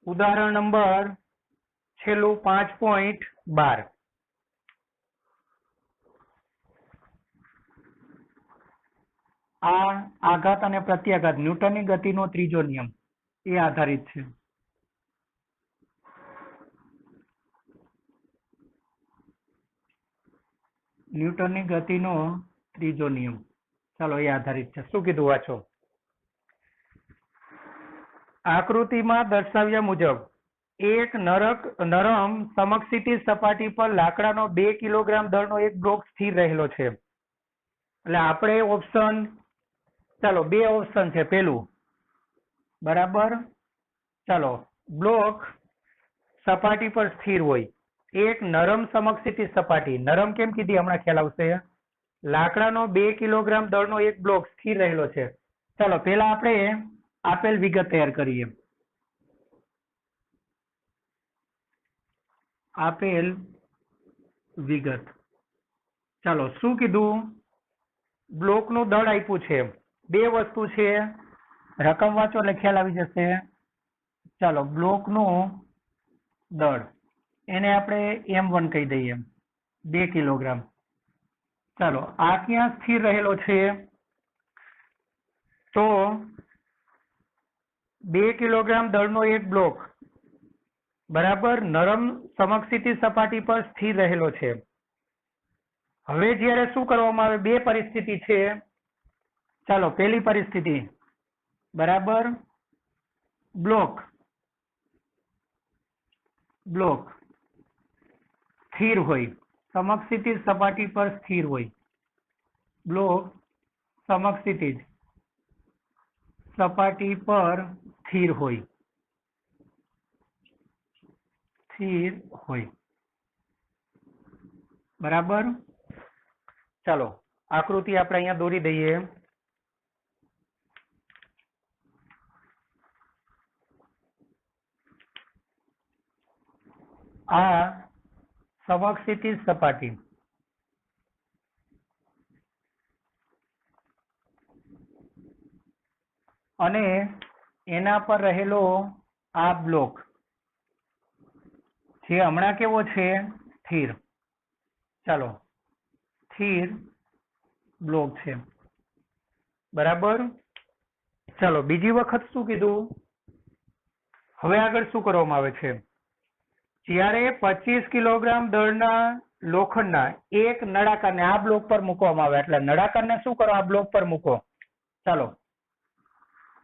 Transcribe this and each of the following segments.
ઉદાહરણ નંબર છેલ્લું 5.12 આ આઘાત અને પ્રત્યાઘાત ન્યૂટનની ગતિનો ત્રીજો નિયમ એ આધારિત છે. ન્યૂટનની ગતિનો ત્રીજો નિયમ, ચાલો એ આધારિત છે. શું કીધું વાંચો. આકૃતિમાં દર્શાવ્યા મુજબ એક નરમ સમક્ષિતિજ સપાટી પર લાકડાનો 2 કિલોગ્રામ દળનો એક બ્લોક સ્થિર રહેલો છે. એટલે આપણે ઓપ્શન, ચાલો બે ઓપ્શન છે. પેલું બરાબર, ચાલો બ્લોક સપાટી પર સ્થિર હોય, એક નરમ સમક્ષિતિજ સપાટી, નરમ કેમ કીધી હમણાં ખ્યાલ આવશે. લાકડાનો 2 કિલોગ્રામ દળનો એક બ્લોક સ્થિર રહેલો છે. ચાલો પેલા આપણે આપેલ વિગત તૈયાર કરીએ. આપેલ વિગત, ચાલો શું કીધું. બ્લોકનું દળ આપ્યું છે. બે વસ્તુ છે, રકમ વાંચો એટલે ખ્યાલ આવી જશે. ચાલો બ્લોકનું દળ એને આપણે M1 કહી દઈએ, 2 કિલોગ્રામ. ચાલો આ ક્યાં સ્થિર રહેલો છે, તો 2 કિલોગ્રામ દળનો એક બ્લોક બરાબર નરમ સમક્ષિતિજ સપાટી પર સ્થિર રહેલો છે. હવે જ્યારે શું કરવામાં આવે, બે પરિસ્થિતિ છે. ચાલો પહેલી પરિસ્થિતિ બરાબર, બ્લોક સ્થિર હોય, સમક્ષિતિજ સપાટી પર સ્થિર હોય. બ્લોક સમક્ષિતિજ સપાટી પર સ્થિર હોય. બરાબર. ચાલો આકૃતિ આપણે અહીંયા દોરી દઈએ. આ સમક્ષિતિજ સપાટી અને એના પર રહેલો આ બ્લોક જે હમણાં કેવો છે, સ્થિર. ચાલો સ્થિર બ્લોક છે. બરાબર. ચાલો બીજી વખત શું કીધું. હવે આગળ શું કરવામાં આવે છે, જ્યારે 25 કિલોગ્રામ દળના લોખંડના એક નળાકારને આ બ્લોક પર મૂકવામાં આવે, એટલે નળાકારને શું કરો, આ બ્લોક પર મૂકો. ચાલો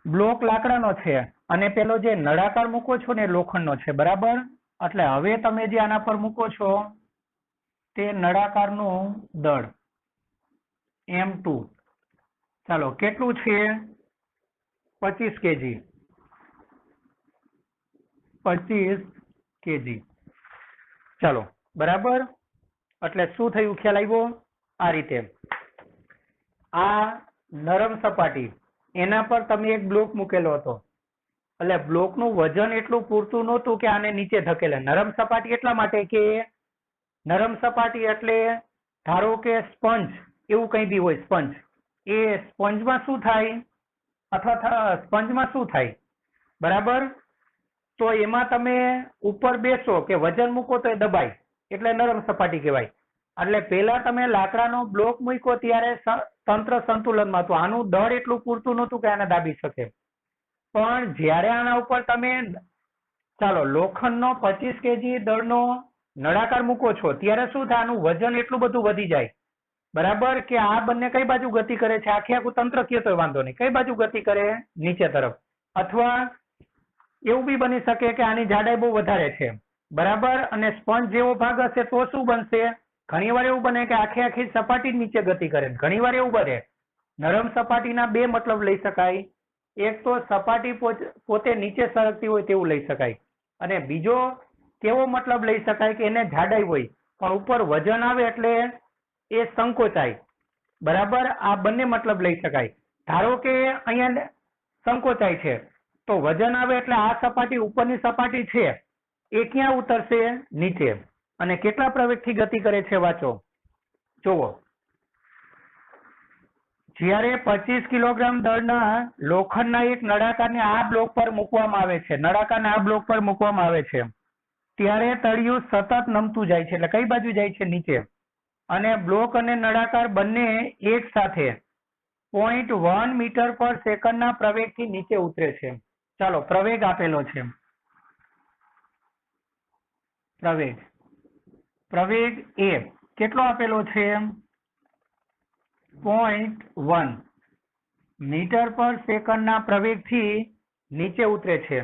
બ્લોક લાકડાનો છે અને પેલો જે નળાકાર મૂકો છો ને લોખંડનો છે. બરાબર. એટલે હવે તમે જે આના પર મૂકો છો તે નળાકારનું દળ M2. ચાલો કેટલું છે, 25 kg. 25 kg. ચાલો બરાબર. એટલે શું થયું, ખ્યાલ આવ્યો. આ રીતે આ નરમ સપાટી એના પર તમે એક બ્લોક મૂકેલો હતો, એટલે બ્લોકનું વજન એટલું પૂરતું નહોતું કે આને નીચે ધકેલે. નરમ સપાટી એટલા માટે કે નરમ સપાટી એટલે ધારો કે સ્પંજ એવું કંઈ બી હોય, સ્પંજ. એ સ્પંજમાં શું થાય, અથવા સ્પંજમાં શું થાય, બરાબર. તો એમાં તમે ઉપર બેસો કે વજન મૂકો તો એ દબાય, એટલે નરમ સપાટી કહેવાય. એટલે પેલા તમે લાકડાનો બ્લોક મૂક્યો ત્યારે તંત્ર સંતુલનમાં હતું, આનું દળ એટલું પૂરતું નહોતું કે આને દાબી શકે. પણ જ્યારે આના ઉપર તમે ચાલો લોખંડનો 25 kg દળનો નળાકાર મૂકો છો ત્યારે શું થાય, આનું વજન એટલું બધું વધી જાય. બરાબર. કે આ બંને કઈ બાજુ ગતિ કરે છે, આખે આખું તંત્ર કયો તો વાંધો નહીં, કઈ બાજુ ગતિ કરે, નીચે તરફ. અથવા એવું બી બની શકે કે આની જાડાઈ બહુ વધારે છે. બરાબર. અને સ્પંજ જેવો ભાગ હશે તો શું બનશે, ઘણી વાર એવું બને કે આખે આખી સપાટી નીચે ગતિ કરે. ઘણી વાર એવું બને. નરમ સપાટીના બે મતલબ લઈ શકાય. એક તો સપાટી પોતે નીચે સરકતી હોય તેવું લઈ શકાય, અને બીજો કેવો મતલબ લઈ શકાય કે એને જાડાઈ હોય પણ ઉપર વજન આવે એટલે એ સંકોચાય. બરાબર. આ બંને મતલબ લઈ શકાય. ધારો કે અહીંયા સંકોચાય છે તો વજન આવે એટલે આ સપાટી ઉપરની સપાટી છે એ ક્યાં ઉતરશે, નીચે. અને કેટલા પ્રવેગથી ગતિ કરે છે, વાંચો. જુઓ જ્યારે 25 કિલોગ્રામ દળના લોખંડના એક નળાકારને આ બ્લોક પર મૂકવામાં આવે છે, નળાકારને આ બ્લોક પર મૂકવામાં આવે છે, ત્યારે તળિયું સતત નમતું જાય છે. એટલે કઈ બાજુ જાય છે? નીચે. અને બ્લોક અને નળાકાર બંને એક સાથે 0.1 મીટર પર સેકન્ડના પ્રવેગથી નીચે ઉતરે છે. ચાલો, પ્રવેગ આપેલો છે. પ્રવેગ એ કેટલો આપેલો છે? 0.1 મીટર પર સેકન્ડના પ્રવેગથી નીચે ઉતરે છે.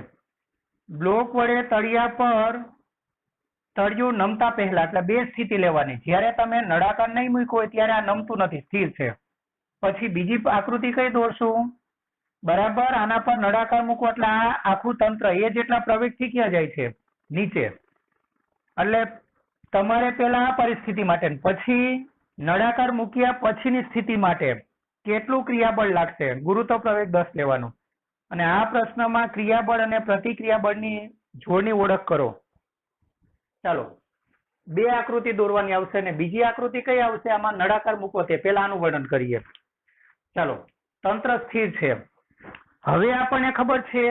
બ્લોક વડે તળિયા પર તળિયું નમતા પહેલા, એટલે બે સ્થિતિ લેવાની. જ્યારે તમે નળાકાર નહીં મૂક્યો હોય ત્યારે આ નમતું નથી, સ્થિર છે. પછી બીજી આકૃતિ કઈ દોરશું? બરાબર, આના પર નળાકાર મૂકો એટલે આ આખું તંત્ર એ જેટલા પ્રવેગથી ક્યાં જાય છે? નીચે. એટલે તમારે પેલા આ પરિસ્થિતિ માટે, પછી નળાકાર મૂક્યા પછીની સ્થિતિ માટે કેટલું ક્રિયાબળ લાગશે? ગુરુત્વ પ્રવેગ 10 લેવાનું. અને આ પ્રશ્નમાં ક્રિયાબળ અને પ્રતિક્રિયાબળની જોડની ઓળખ કરો. ચાલો, બે આકૃતિ દોરવાની આવશે ને બીજી આકૃતિ કઈ આવશે? આમાં નળાકાર મૂકો તે પહેલા આનું વર્ણન કરીએ. ચાલો, તંત્ર સ્થિર છે. હવે આપણને ખબર છે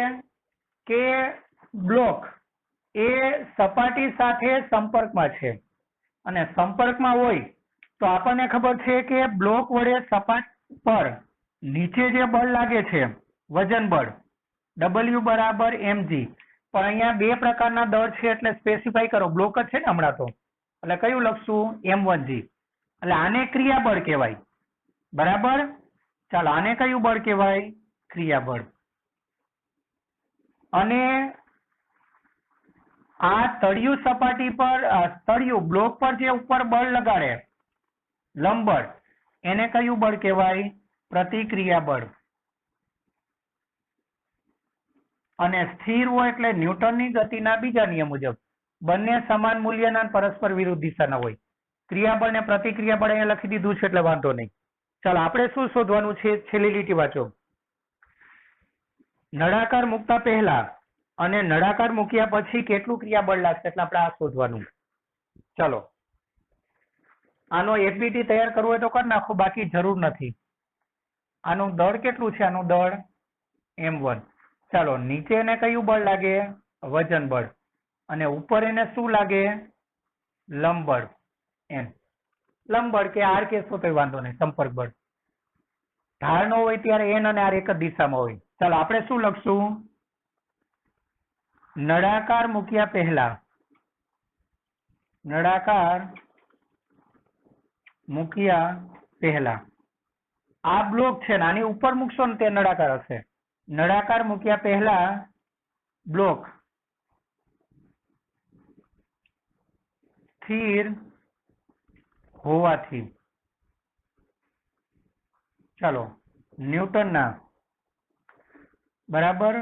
કે બ્લોક એ સપાટી સાથે સંપર્કમાં છે, અને સંપર્કમાં હોય તો આપણને ખબર છે કે બ્લોક વડે સપાટી પર નીચે જે બળ લાગે છે, વજન બળ, W બરાબર mg. પણ અહીંયા બે પ્રકારના દળ છે એટલે સ્પેસિફાઈ કરો. બ્લોક જ છે ને હમણાં તો, એટલે કયું લખશું? m1g. એટલે આને ક્રિયાબળ કહેવાય. બરાબર, ચાલો, આને કયું બળ કહેવાય? ક્રિયાબળ. અને આ તળિયું સપાટી પર, તળિયું બ્લોક પર જે ઉપર બળ લગાડે, લંબ બળ, એને કયું બળ કહેવાય? પ્રતિક્રિયા બળ. અને સ્થિર હોય એટલે ન્યૂટનની ગતિના બીજા નિયમ મુજબ બંને સમાન મૂલ્યના પરસ્પર વિરુદ્ધ દિશાના હોય. ક્રિયાબળ ને પ્રતિક્રિયા બળ અહીંયા લખી દીધું છે એટલે વાંધો નહીં. ચાલો, આપણે શું શોધવાનું છે? છેલ્લી લીટી વાંચો. નળાકાર મૂકતા પહેલા અને નળાકાર મૂક્યા પછી કેટલું ક્રિયાબળ લાગશે, એટલે આપણે આ શોધવાનું. ચાલો, આનો FBT તૈયાર કરવો હોય તો કરી નાખો, બાકી જરૂર નથી. આનું દળ કેટલું છે? આનું દળ m1. ચાલો, નીચે એને કયું બળ લાગે? વજન બળ. અને ઉપર એને શું લાગે? લંબ બળ. એમ લંબ બળ કે આર કેશો તો વાંધો નહીં, સંપર્ક બળ. ઢાળ નો હોય ત્યારે એન અને આર એક જ દિશામાં હોય. ચાલો, આપણે શું લખશું? નળાકાર મૂક્યા પહેલા, નળાકાર મૂક્યા પહેલા આ બ્લોક છે ને આની ઉપર મૂકશો ને તે નળાકાર હશે. નળાકાર મૂક્યા પહેલા બ્લોક સ્થિર હોવાથી, ચાલો, ન્યૂટનના, બરાબર,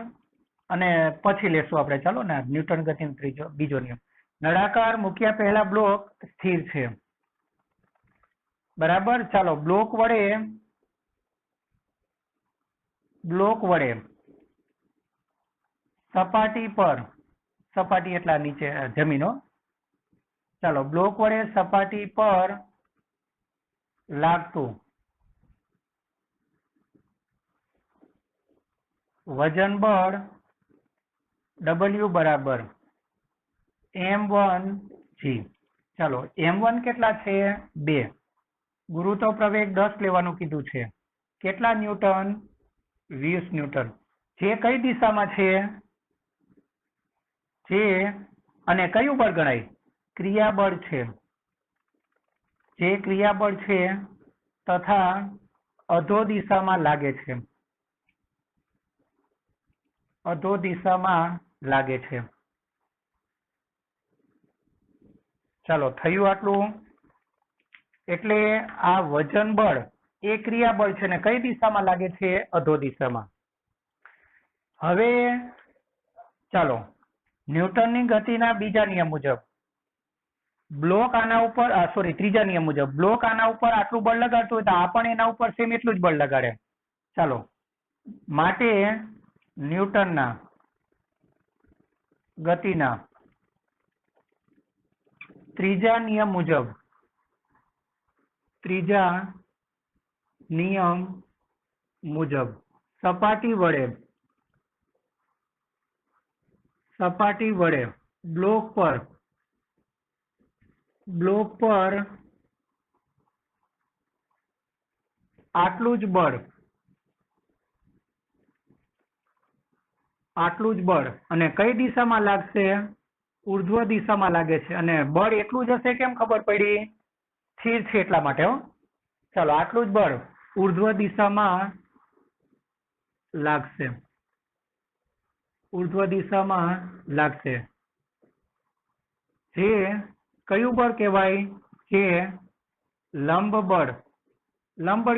અને પછી લેશું આપણે, ચાલો ને, ન્યૂટન ગતિનો બીજો નિયમ. નળાકાર મૂક્યા પહેલા બ્લોક સ્થિર છે. બરાબર, ચાલો, બ્લોક વડે સપાટી પર, સપાટી એટલા નીચે જમીનો, ચાલો, બ્લોક વડે સપાટી પર લાગતું વજન બળ W બરાબર m1g. ચાલો, m1 કેટલા છે? 2. ગુરુત્વ પ્રવેગ 10 લેવાનું કીધું છે. કેટલા ન્યૂટન? 20 ન્યૂટન. જે કઈ દિશામાં છે? જે, અને કયું બળ ગણાય? ક્રિયાબળ છે. જે ક્રિયાબળ છે તથા અધો દિશામાં લાગે છે. અધો દિશામાં લાગે છે. ચાલો, થયું આટલું. એટલે આ વજન બળ એ ક્રિયાબળ છે ને કઈ દિશામાં લાગે છે? અધો દિશામાં. હવે ચાલો, ન્યૂટનની ગતિના બીજા નિયમ મુજબ બ્લોક આના ઉપર, ત્રીજા નિયમ મુજબ બ્લોક આના ઉપર આટલું બળ લગાડતું હોય તો આ પણ એના ઉપર સેમ એટલું જ બળ લગાડે. ચાલો, માટે ન્યૂટનના ગતિના ત્રીજા નિયમ મુજબ સપાટી વડે બ્લોક પર આટલું જ બળ અને કઈ દિશામાં લાગશે? ઉર્ધ્વ દિશામાં લાગે છે અને બળ એટલું જ હશે કેમ ખબર પડી? સ્થિર છે એટલા માટે હો. ચાલો આટલું જ બળ ઉર્ધ્વ દિશામાં લાગશે જે કયું બળ કહેવાય? જે લંબ બળ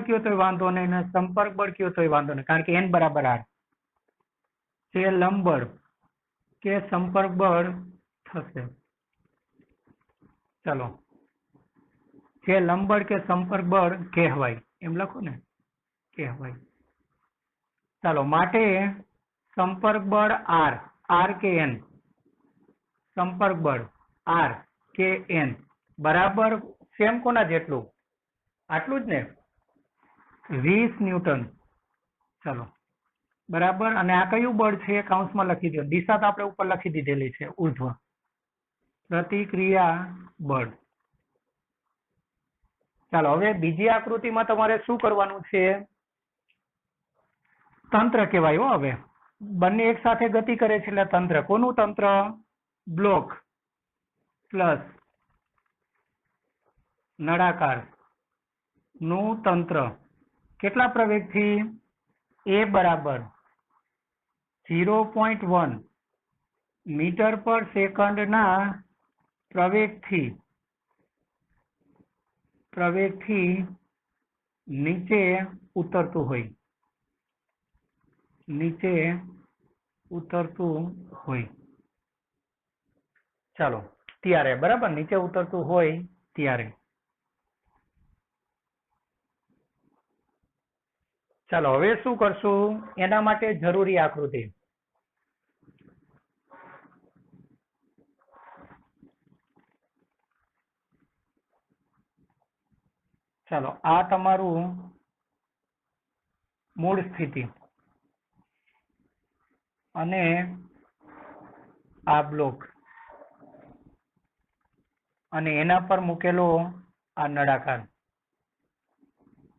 કયો તોય વાંધો નહીં ને સંપર્ક બળ કયો તોય વાંધો નહીં, કારણ કે n બરાબર r. જે લંબ બળ કે સંપર્ક બળ થશે. ચાલો જે લંબ બળ કે સંપર્ક બળ કહેવાય એમ લખો ને, કહેવાય. ચાલો માટે સંપર્ક બળ r કે n, સંપર્ક બળ r કે n બરાબર સેમ કોના જેટલું? આટલું જ ને, 20 ન્યૂટન. ચાલો બરાબર. અને આ કયું બળ છે? કૌંસમાં લખી દો. દિશા તો આપણે ઉપર લખી દીધેલી છે, ઉર્ધ્વ. પ્રતિક્રિયા બળ. ચાલો હવે બીજી આકૃતિમાં તમારે શું કરવાનું છે? તંત્ર કહેવાય હો. હવે બંને એક સાથે ગતિ કરે છે એટલે તંત્ર. કોનું તંત્ર? બ્લોક પ્લસ નળાકાર નું તંત્ર. કેટલા પ્રવેગથી? a બરાબર 0.1 મીટર પર સેકન્ડના પ્રવેગથી નીચે ઉતરતું હોય. ચાલો ત્યારે બરાબર, નીચે ઉતરતું હોય ત્યારે. ચાલો હવે શું કરશું? એના માટે જરૂરી આકૃતિ. ચાલો આ તમારું મૂળ સ્થિતિ અને આ બ્લોક અને એના પર મૂકેલો આ નળાકાર.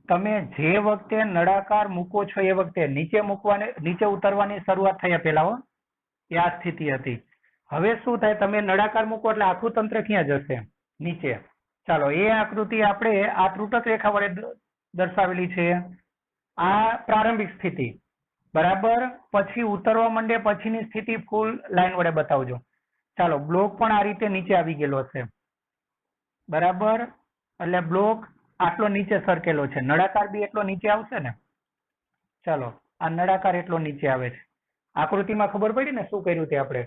તમે જે વખતે નળાકાર મૂકો છો એ વખતે નીચે ઉતરવાની શરૂઆત થયા પહેલા હો, એ આ સ્થિતિ હતી. હવે શું થાય? તમે નળાકાર મૂકો એટલે આખું તંત્ર ક્યાં જશે? નીચે. ચાલો એ આકૃતિ આપણે આ ત્રુટક રેખા વડે દર્શાવેલી છે. આ પ્રારંભિક સ્થિતિ બરાબર, પછી ઉતરવા માંડે પછીની સ્થિતિ ફૂલ લાઈન વડે બતાવજો. ચાલો બ્લોક પણ આ રીતે નીચે આવી ગયેલો છે બરાબર, એટલે બ્લોક આટલો નીચે સરકેલો છે. નળાકાર બી એટલો નીચે આવશે ને. ચાલો આ નળાકાર એટલો નીચે આવે છે. આકૃતિમાં ખબર પડી ને શું કર્યું તે આપણે.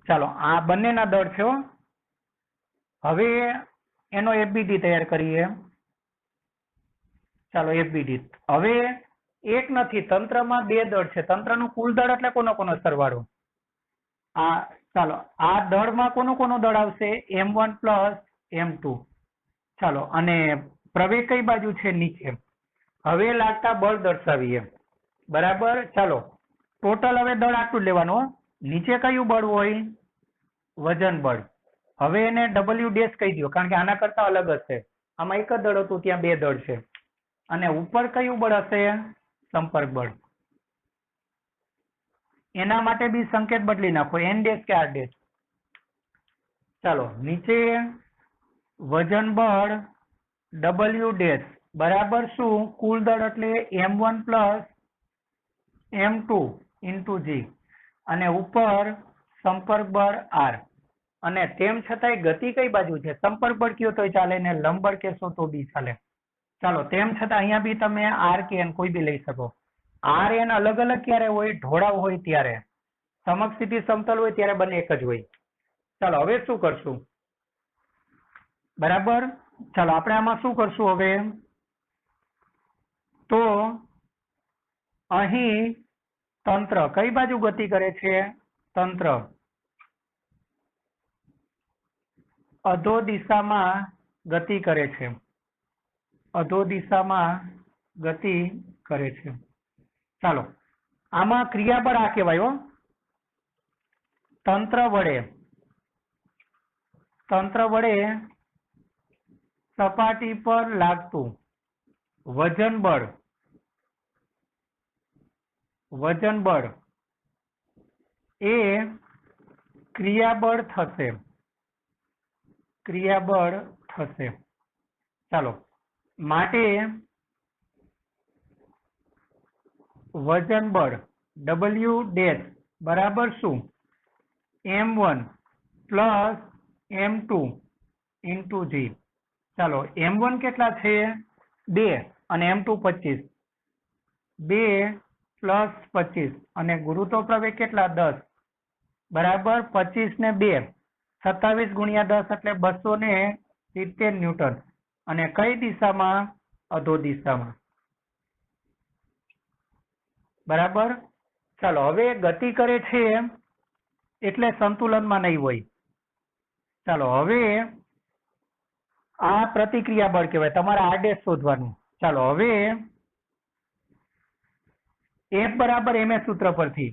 ચાલો આ બંનેના દળ છે. હવે એનો FBD તૈયાર કરીએ. ચાલો FBD. હવે એક નથી, તંત્રમાં બે દળ છે. તંત્રનું કુલ દળ એટલે કોનો સરવાળો? આ ચાલો આ દળમાં કોનો દળ આવશે? M1 plus M2. ચાલો અને પ્રવેગ કઈ બાજુ છે? નીચે. હવે લાગતા બળ દર્શાવીએ બરાબર. ચાલો ટોટલ હવે દળ આટલું લેવાનું. નીચે કયું બળ હોય? વજન બળ. હવે એને W ડેશ કહી દો, કારણ કે આના કરતા અલગ હશે. આમાં એક જ દળ હતું, ત્યાં બે દળ છે. અને ઉપર કયું બળ હશે? સંપર્ક બળ. એના માટે બી સંકેત બદલી નાખો, N ડેશ કે R ડેશ. ચાલો નીચે વજન બળ W ડેશ બરાબર શું? કુલ દળ એટલે M1 plus M2 into G અને ઉપર સંપર્ક બળ R. અને તેમ છતાંય ગતિ કઈ બાજુ છે? સંપર્ક બળ કયો તોય ચાલે ને લંબ બળ કહેશો તો બી ચાલે. ચાલો તેમ છતાં અહીંયા બી તમે R કે N કોઈ બી લઈ શકો. R N અલગ અલગ ક્યારે હોય? ઢોળાવ હોય ત્યારે. સમક્ષ સ્થિતિ સમતલ હોય ત્યારે બંને એક જ હોય. ચાલો હવે શું કરશું? બરાબર. ચાલો આપણે આમાં શું કરશું હવે? તો અહીં તંત્ર કઈ બાજુ ગતિ કરે છે? તંત્ર અધો દિશામાં ગતિ કરે છે. અધો દિશામાં ગતિ કરે છે. ચાલો, આમાં ક્રિયાબળ આ કહેવાય હો. તંત્ર વડે સપાટી પર લાગતું વજન બળ એ ક્રિયાબળ થશે. ચાલો, માટે વજન બળ W ડેશ બરાબર શું? M1 plus M2 into G. ચાલો, M1 કેટલા છે? 2 અને M2 25. 2 પ્લસ 25 અને ગુરુત્વ પ્રવેગ કેટલા? 10 બરાબર 25 ને 2 27 ગુણ્યા 10 એટલે 270 ન્યૂટન. અને કઈ દિશામાં? અધો દિશામાં. બરાબર. ચાલો, હવે ગતિ કરે છે એટલે સંતુલનમાં નહીં હોય. ચાલો, હવે આ પ્રતિક્રિયા બળ કહેવાય. તમારે R ડેશ શોધવાનું. ચાલો, હવે F બરાબર ma સૂત્ર પરથી.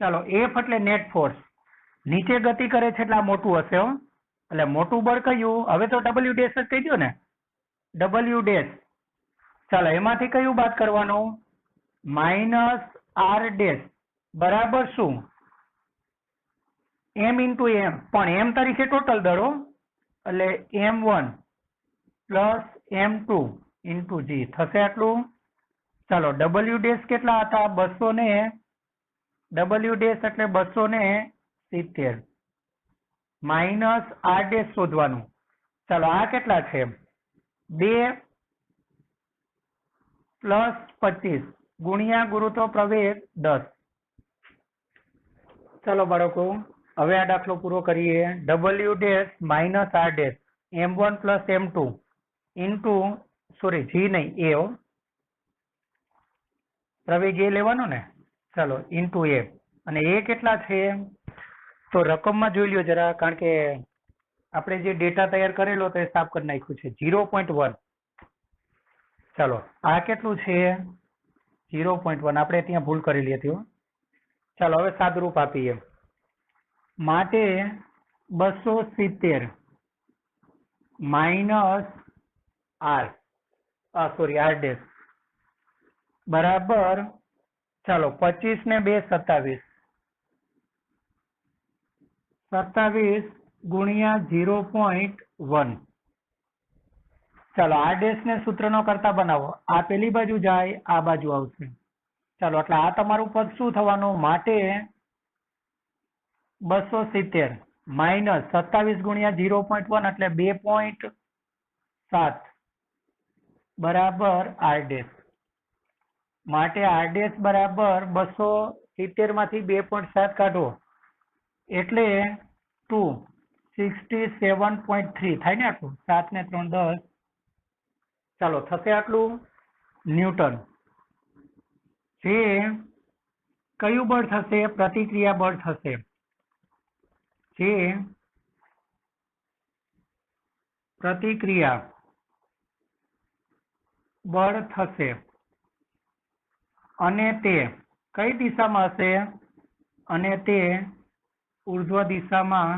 ચાલો, F એટલે નેટ ફોર્સ. નીચે ગતિ કરે છે એટલે આ મોટું હશે હો. એટલે મોટું બળ કયું? હવે તો W ડેશ જ કહી દો ને. W dash. ચાલો, એમાંથી કયું બાદ કરવાનું? માઇનસ R ડેશ બરાબર શું? M into M. પણ M તરીકે ટોટલ દળો એટલે M1 plus M2 into G થશે આટલું. ચાલો, W ડેશ કેટલા હતા? 200 W ડેશ એટલે 270 માઇનસ R ડેશ શોધવાનું. ચાલો, આ કેટલા છે? 2 પ્લસ 25 ગુણ્યા ગુરુત્વ પ્રવેગ 10. ચાલો બાળકો, હવે આ દાખલો પૂરો કરીએ. W dash minus R dash M1 plus M2 into G નહીં A હો, પ્રવેગ A લેવાનો ને. ચાલો, ઇન્ટુ A. અને A કેટલા છે? તો રકમમાં જોઈ લ્યો જરા, કારણ કે આપણે જે ડેટા તૈયાર કરેલો તો એ સાફ કરી નાખ્યું છે. 0.1. ચાલો, આ કેટલું છે? 0.1. આપણે ત્યાં ભૂલ કરેલી હતી હો. ચાલો, હવે સાદુરૂપ આપીએ. માટે 270 માઇનસ R ડેશ બરાબર. ચાલો, 25 ને 2 27 ગુણ્યા 0.1. ચાલો, R ડેશ ને સૂત્રનો કરતા બનાવો. આ પેલી બાજુ જાય, આ બાજુ આવશે. ચાલો, એટલે આ તમારું પદ શું થવાનું? માટે 270 માઇનસ 27 ગુણ્યા 0.1 એટલે 2.7 બરાબર R ડેશ. માટે R ડેશ બરાબર 270 માંથી 2.7 કાઢો એટલે 267.3 થાય ને આટલું. 7 ને 3 10. ચાલો, થશે આટલું ન્યૂટન. જે કયું બળ થશે? પ્રતિક્રિયા બળ થશે. જે પ્રતિક્રિયા બળ થશે અને તે કઈ દિશામાં હશે? અને તે ઉર્ધ્વ દિશામાં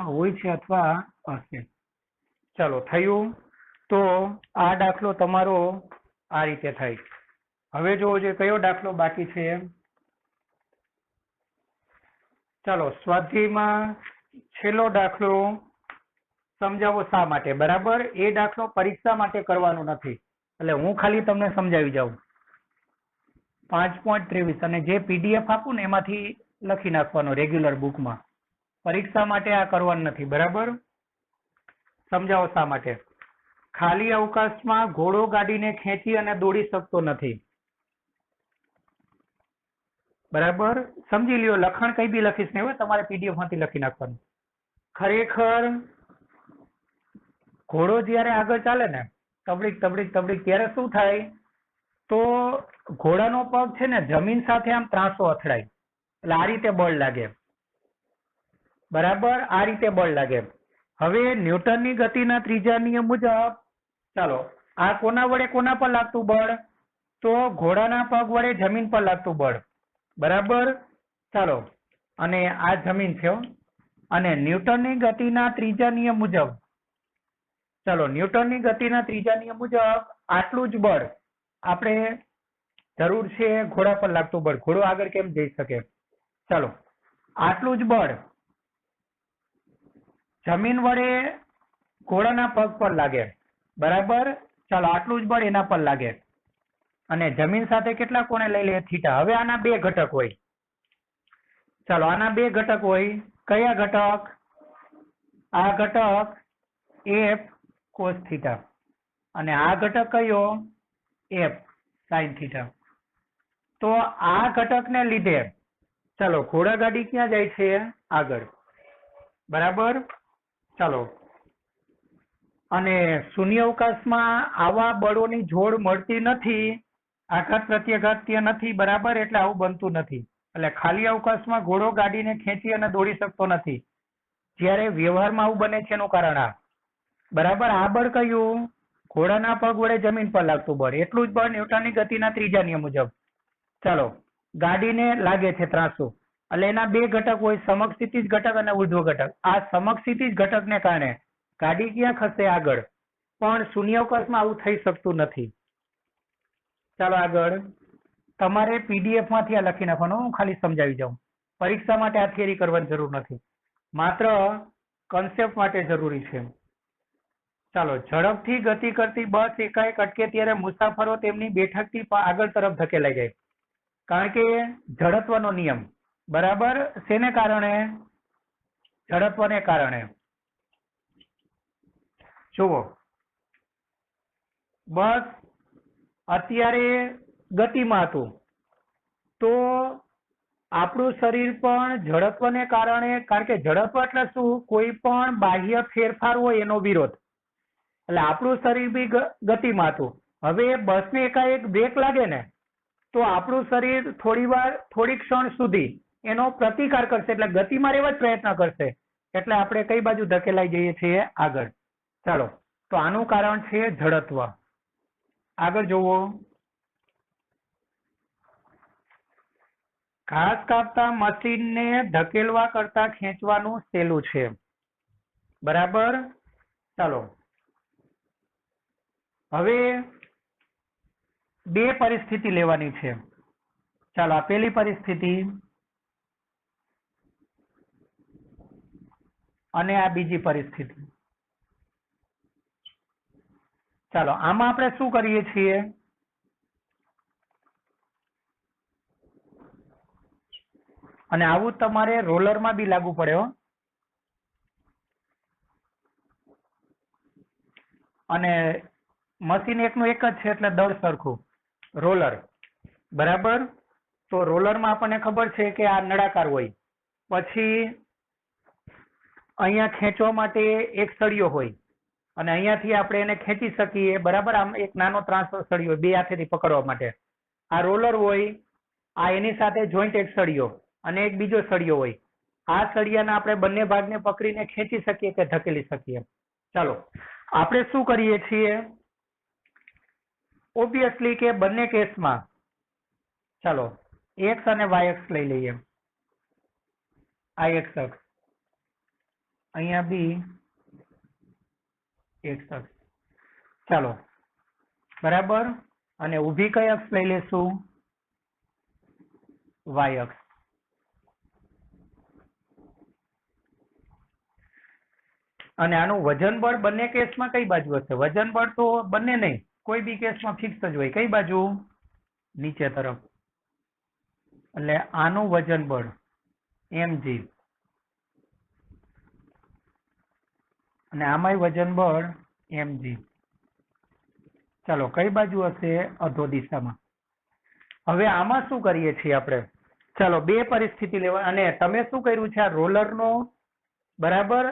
હોય છે. અથવા હશે. ચાલો, થયું. તો આ દાખલો તમારો આ રીતે થાય. હવે જોવો જોઈએ કયો દાખલો બાકી છે. ચાલો, સ્વાધ્યાયમાં છેલ્લો દાખલો સમજાવો શા માટે. બરાબર. એ દાખલો પરીક્ષા માટે કરવાનો નથી, એટલે હું ખાલી તમને સમજાવી જાઉં. 5.23 અને જે PDF આપું ને એમાંથી લખી નાખવાનો રેગ્યુલર બુકમાં. પરીક્ષા માટે આ કરવાનું નથી. બરાબર. સમજાવો શા માટે. ખાલી અવકાશમાં ઘોડો ગાડીને ખેંચી અને દોડી શકતો નથી. બરાબર. સમજી લ્યો. લખાણ કઈ બી લખીશ ને, તમારે PDF માંથી લખી નાખવાનું. ખરેખર ઘોડો જયારે આગળ ચાલે ને તબડીક ત્યારે શું થાય? તો ઘોડાનો પગ છે ને જમીન સાથે આમ ત્રાસો અથડાય, એટલે આ રીતે બળ લાગે. બરાબર, આ રીતે બળ લાગે. હવે ન્યૂટનની ગતિના ત્રીજા નિયમ મુજબ ચાલો આ કોના વડે કોના પર લાગતું બળ? તો ઘોડાના પગ વડે જમીન પર લાગતું બળ. બરાબર, ચાલો અને આ જમીન છે હો. અને ન્યૂટનની ગતિના ત્રીજા નિયમ મુજબ ચાલો ન્યૂટનની ગતિના ત્રીજા નિયમ મુજબ આટલું જ બળ આપણે જરૂર છે ઘોડા પર લાગતું બળ. ઘોડો આગળ કેમ જઈ શકે? ચાલો આટલું જ બળ જમીન વડે ઘોડાના પગ પર લાગે. બરાબર, ચાલો આટલું જ બળ એના પર લાગે અને જમીન સાથે કેટલા કોણે લઈ લે? થીટા. હવે આના બે ઘટક હોય. ચાલો આના બે ઘટક હોય. કયા ઘટક? આ ઘટક એફ કોસ થીટા અને આ ઘટક કયો? F sine theta. તો આ ઘટકને લીધે ચાલો ઘોડાગાડી ક્યાં જાય છે? આગળ. બરાબર, ચાલો અને શૂન્ય અવકાશમાં આવા બળોની જોડ મળતી નથી, આઘાત પ્રત્યાઘાતીય નથી. બરાબર, એટલે આવું બનતું નથી. એટલે ખાલી અવકાશમાં ઘોડો ગાડીને ખેંચી અને દોડી શકતો નથી. જ્યારે વ્યવહારમાં આવું બને છે એનું કારણ આ. બરાબર, આ બળ કયું? ઘોડાના પગ વડે જમીન પર લાગતું બળ. એટલું જ બળ ન્યૂટનની ગતિના ત્રીજા નિયમ મુજબ. ચાલો ગાડીને લાગે છે ત્રાંસુ, એટલે એના બે ઘટક હોય, સમક્ષિતિજ ઘટક અને ઉર્ધ્વ ઘટક. આ સમક્ષિતિજ ઘટકને કારણે ગાડી ક્યાં ખસે? આગળ. પણ શૂન્યાવકાશમાં આવું થઈ શકતું નથી. ચાલો આગળ. તમારે પીડીએફ માંથી આ લખી નાખવાનું, હું ખાલી સમજાવી જાઉં. પરીક્ષા માટે આ થિયરી કરવાની જરૂર નથી, માત્ર કન્સેપ્ટ માટે જરૂરી છે. ચાલો ઝડપથી ગતિ કરતી બસ એકાએક અટકે ત્યારે મુસાફરો તેમની બેઠકથી આગળ તરફ ધકેલાઈ જાય, કારણ કે ઝડપનો નિયમ. બરાબર, શેને કારણે? ઝડપને કારણે. જુઓ, બસ અત્યારે ગતિમાં હતું તો આપણું શરીર પણ ઝડપને કારણે, કારણ કે ઝડપ એટલે શું? કોઈ પણ બાહ્ય ફેરફાર હોય એનો વિરોધ. એટલે આપણું શરીર બી ગતિમાં હતું. હવે બસને એકાએક બ્રેક લાગે ને તો આપણું શરીર થોડી ક્ષણ સુધી એનો પ્રતિકાર કરશે, એટલે ગતિમાં રહેવા જ પ્રયત્ન કરશે. એટલે આપણે કઈ બાજુ ધકેલાઈ જઈએ છીએ? આગળ. ચાલો તો આનું કારણ છે જડત્વ. આગળ જોવો. ઘાસ કાપતા મશીનને ધકેલવા કરતા ખેંચવાનું સહેલું છે. બરાબર, ચાલો હવે બે પરિસ્થિતિ લેવાની છે. ચાલો આ પેલી પરિસ્થિતિ અને આ બીજી પરિસ્થિતિ. ચાલો આમાં આપણે શું કરીએ છીએ? અને આવું તમારે રોલરમાં બી લાગુ પડે હો. અને મશીન એકનું એક જ છે એટલે દળ સરખું. રોલર. બરાબર, તો રોલરમાં આપણને ખબર છે કે આ નળાકાર હોય, પછી અહીંયા ખેંચવા માટે એક સળિયો હોય અને અહીંયાથી આપણે એને ખેંચી શકીએ. બરાબર, આમ એક નાનો ત્રાંસો સળિયો હોય બે હાથેથી પકડવા માટે. આ રોલર હોય, આ એની સાથે જોઈન્ટ એક સળિયો અને એક બીજો સળિયો હોય. આ સળિયાના આપણે બંને ભાગને પકડીને ખેંચી શકીએ કે ધકેલી શકીએ. ચાલો આપણે શું કરીએ છીએ? ઓબ્વિયસલી કે બંને કેસમાં ચાલો એક્સ અને વાય અક્ષ લઈ લઈએ. આ એક્સ અક્ષ, અહીંયા બી એક્સ અક્ષ. ચાલો બરાબર, અને ઊભી કઈ અક્ષ લઈ લેશું? વાય અક્ષ. અને આનું વજન બળ બંને કેસમાં કઈ બાજુ હશે? વજન બળ તો બંને નહીં, કોઈ બી કેસમાં ફિક્સ જ હોય. કઈ બાજુ? નીચે તરફ. એટલે આનું વજન બળ mg અને આમાંય વજન બળ mg. ચાલો કઈ બાજુ હશે? અધો દિશામાં. હવે આમાં શું કરીએ છીએ આપણે? ચાલો બે પરિસ્થિતિ લેવા. અને તમે શું કર્યું છે? આ રોલરનો બરાબર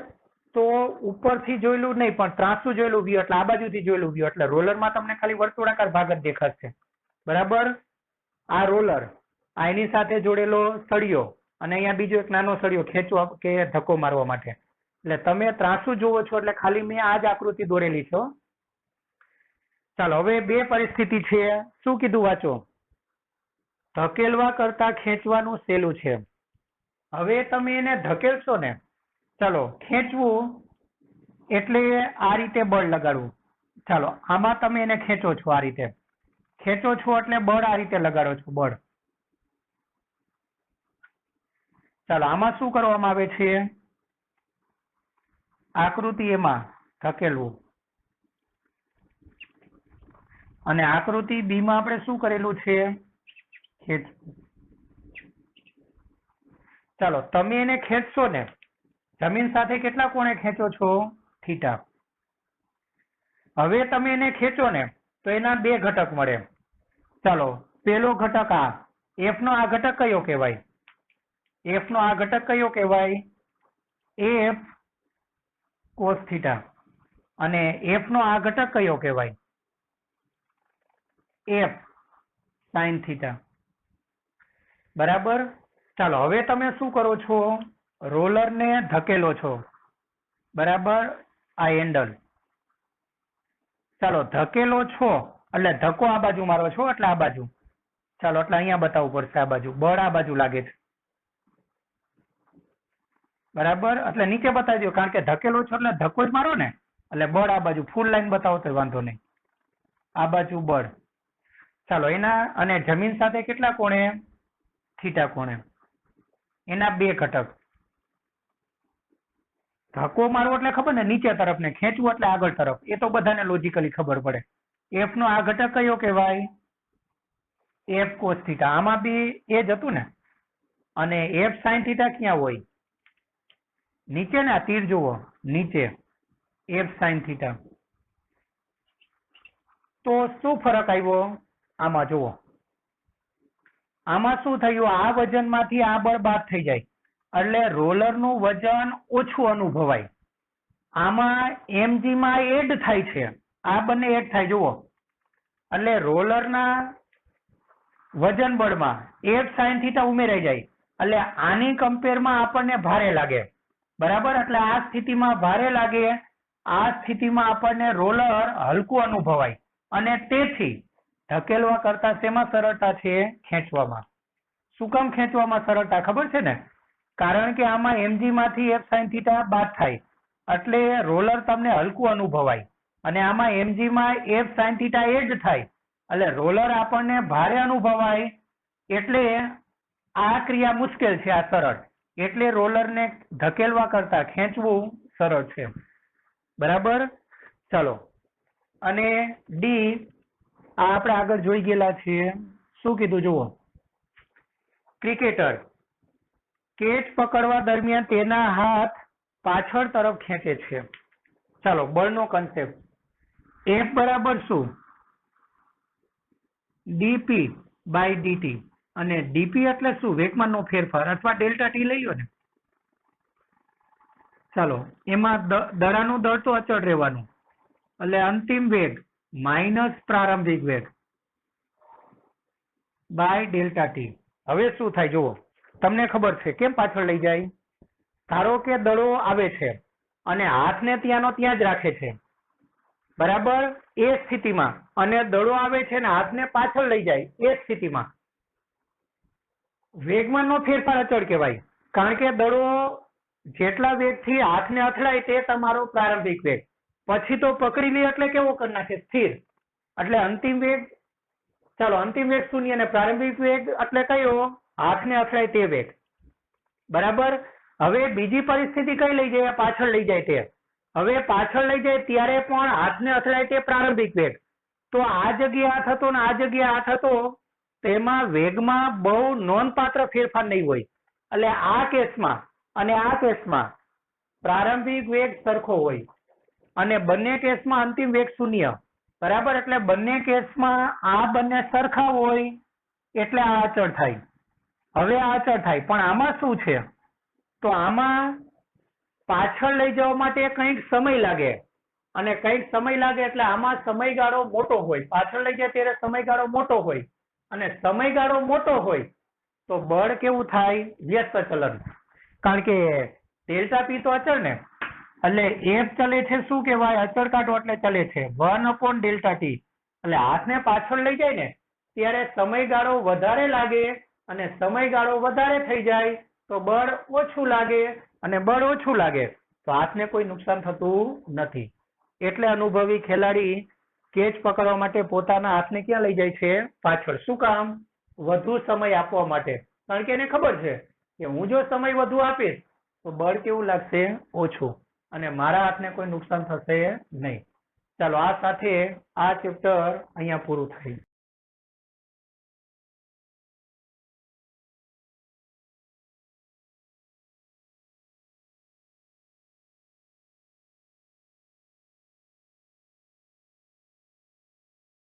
તો ઉપરથી જોયેલું નહીં પણ ત્રાંસુ જોયેલું વ્યૂ, એટલે આ બાજુથી જોયેલું વ્યૂ. એટલે રોલરમાં તમને ખાલી વર્તુળાકાર ભાગ જ દેખાશે. બરાબર, આ રોલર, આ એની સાથે જોડેલો સળિયો અને અહીંયા બીજો એક નાનો સળિયો ખેંચવા કે ધક્કો મારવા માટે. એટલે તમે ત્રાંસુ જુઓ છો એટલે ખાલી મેં આ જ આકૃતિ દોરેલી છે. ચાલો હવે બે પરિસ્થિતિ છે. શું કીધું વાંચો? ધકેલવા કરતા ખેંચવાનું સહેલું છે. હવે તમે એને ધકેલશો ને, ચાલો ખેંચવું એટલે આ રીતે બળ લગાડવું. ચાલો આમાં તમે એને ખેંચો છો, આ રીતે ખેંચો છો એટલે બળ આ રીતે લગાડો છો, બળ. ચાલો આમાં શું કરવામાં આવે છે? આકૃતિ એમાં ધકેલવું, અને આકૃતિ બી માં આપણે શું કરેલું છે? ખેંચવું. ચાલો તમે એને ખેંચશો ને, જમીન સાથે કેટલા કોણે ખેંચો છો? થીટા. હવે તમે એને ખેંચો ને તો એના બે ઘટક મળે. ચાલો પેલો ઘટક આ એફ નો આ ઘટક કયો કહેવાય? એફ નો આ ઘટક કયો કહેવાય? F cos theta. અને એફ નો આ ઘટક કયો કહેવાય? F sine theta. બરાબર. ચાલો હવે તમે શું કરો છો? રોલરને ધકેલો છો. બરાબર, આ હેન્ડલ. ચાલો ધકેલો છો એટલે ધક્કો આ બાજુ મારો છો એટલે આ બાજુ. ચાલો એટલે અહીંયા બતાવવું પડશે, આ બાજુ બળ આ બાજુ લાગે છે. બરાબર, એટલે નીચે બતાવી દો, કારણ કે ધકેલો છો એટલે ધક્કો જ મારો ને, એટલે બળ આ બાજુ ફૂલ લાઈન બતાવો તો વાંધો નહીં. આ બાજુ બળ. ચાલો એના અને જમીન સાથે કેટલા કોણે? થીટા કોણે. એના બે ઘટક. ધક્કો મારવો એટલે ખબર ને નીચે તરફ ને ખેંચવું એટલે આગળ તરફ. એ તો બધાને લોજિકલી ખબર પડે. એફ નો આ ઘટક કયો કહેવાય? F cos theta. આમાં બી એ જ હતું ને. અને એફ સાઇન થીટા ક્યાં હોય? નીચે ને, આ તીર જુઓ નીચે, એફ સાઇન થીટા. તો શું ફરક આવ્યો? આમાં જુઓ, આમાં શું થયું? આ વજનમાંથી આ બળ બાદ થઈ જાય એટલે રોલરનું વજન ઓછું અનુભવાય. આમાં mg માં એડ થાય છે, આ બંને એડ થાય જુઓ, એટલે રોલરના વજન બળમાં એફ સાઇન થીટા ઉમેરાઈ જાય. એટલે આની કમ્પેરમાં આપણને ભારે લાગે. બરાબર, એટલે આ સ્થિતિમાં ભારે લાગે. આ સ્થિતિમાં આપણને રોલર હલકું અનુભવાય, અને તેથી ધકેલવા કરતા શેમાં સરળતા છે? ખેંચવામાં. શું કામ ખેંચવામાં સરળતા ખબર છે ને? કારણ કે આમાં mg માંથી એફ સાઇન થીટા બાદ થાય એટલે રોલર તમને હલકું અનુભવાય, અને આમાં mg માં એફ સાઇન થીટા એડ થાય એટલે રોલર આપણને ભારે અનુભવાય. એટલે આ ક્રિયા મુશ્કેલ છે, આ સરળ. એટલે રોલરને ધકેલવા કરતા ખેંચવું સરળ છે. બરાબર. ચલો, અને ડી આ આપણે આગળ જોઈ ગયેલા છીએ. શું કીધું જુઓ? ક્રિકેટર કેચ પકડવા દરમિયાન તેના હાથ પાછળ તરફ ખેંચે છે. ચાલો બળનો કન્સેપ્ટ. એફ બરાબર શું? DP by DT. અને ડીપી એટલે શું? વેગમાનનો ફેરફાર, અથવા ડેલ્ટા ટી લઈ લો ને. ચાલો એમાં દડાનું દળ તો અચળ રહેવાનું, એટલે અંતિમ વેગ માઇનસ પ્રારંભિક વેગ બાય ડેલ્ટા ટી. હવે શું થાય જુઓ, તમને ખબર છે કેમ પાછળ લઈ જાય? ધારો કે દડો આવે છે અને હાથને ત્યાંનો ત્યાં જ રાખે છે. બરાબર, એ સ્થિતિમાં, અને દડો આવે છે ને હાથને પાછળ લઈ જાય, એ સ્થિતિમાં વેગમાનનો ફેરફાર અચળ કહેવાય. કારણ કે દડો જેટલા વેગથી હાથને અથડાય તે તમારો પ્રારંભિક વેગ. પછી તો પકડી લે એટલે કેવો કરી નાખે? સ્થિર. એટલે અંતિમ વેગ, ચાલો અંતિમ વેગ શૂન્ય, અને પ્રારંભિક વેગ એટલે કયો? હાથને અથડાય તે વેગ. બરાબર. હવે બીજી પરિસ્થિતિ કઈ લઈ જાય? પાછળ લઈ જાય તે. હવે પાછળ લઈ જાય ત્યારે પણ હાથને અથડાય તે પ્રારંભિક વેગ. તો આ જગ્યાએ હાથ હતો ને આ જગ્યાએ હાથ હતો, તેમાં વેગમાં બહુ નોંધપાત્ર ફેરફાર નહીં હોય. એટલે આ કેસમાં અને આ કેસમાં પ્રારંભિક વેગ સરખો હોય, અને બંને કેસમાં અંતિમ વેગ શૂન્ય. બરાબર, એટલે બંને કેસમાં આ બંને સરખા હોય એટલે આ અચળ થાય. હવે આ અચળ થાય, પણ આમાં શું છે? તો આમાં પાછળ લઈ જવા માટે કંઈક સમય લાગે, અને કંઈક સમય લાગે એટલે આમાં સમયગાળો મોટો હોય. પાછળ લઈ જાય ત્યારે સમયગાળો મોટો હોય, અને સમયગાળો મોટો હોય તો બળ કેવું થાય? વ્યસ્ત ચલન. કારણ કે ડેલ્ટા પી તો અચળ ને, એટલે એફ ચલે છે શું કહેવાય? અચળ કાંટો એટલે ચલે છે 1/Δt. એટલે હાથને પાછળ લઈ જાય ને ત્યારે સમયગાળો વધારે લાગે, અને સમયગાળો વધારે થઈ જાય તો બળ ઓછું લાગે, અને બળ ઓછું લાગે તો હાથને કોઈ નુકસાન થતું નથી. એટલે અનુભવી ખેલાડી કેચ પકડવા માટે પોતાના હાથને ક્યાં લઈ જાય છે? પાછળ. શું કામ? વધુ સમય આપવા માટે. કારણ કે એને ખબર છે કે હું જો સમય વધુ આપીશ તો બળ કેવું લાગશે? ઓછું, અને મારા હાથને કોઈ નુકસાન થશે નહીં. ચાલો આ સાથે આ ચેપ્ટર અહીંયા પૂરું થાય.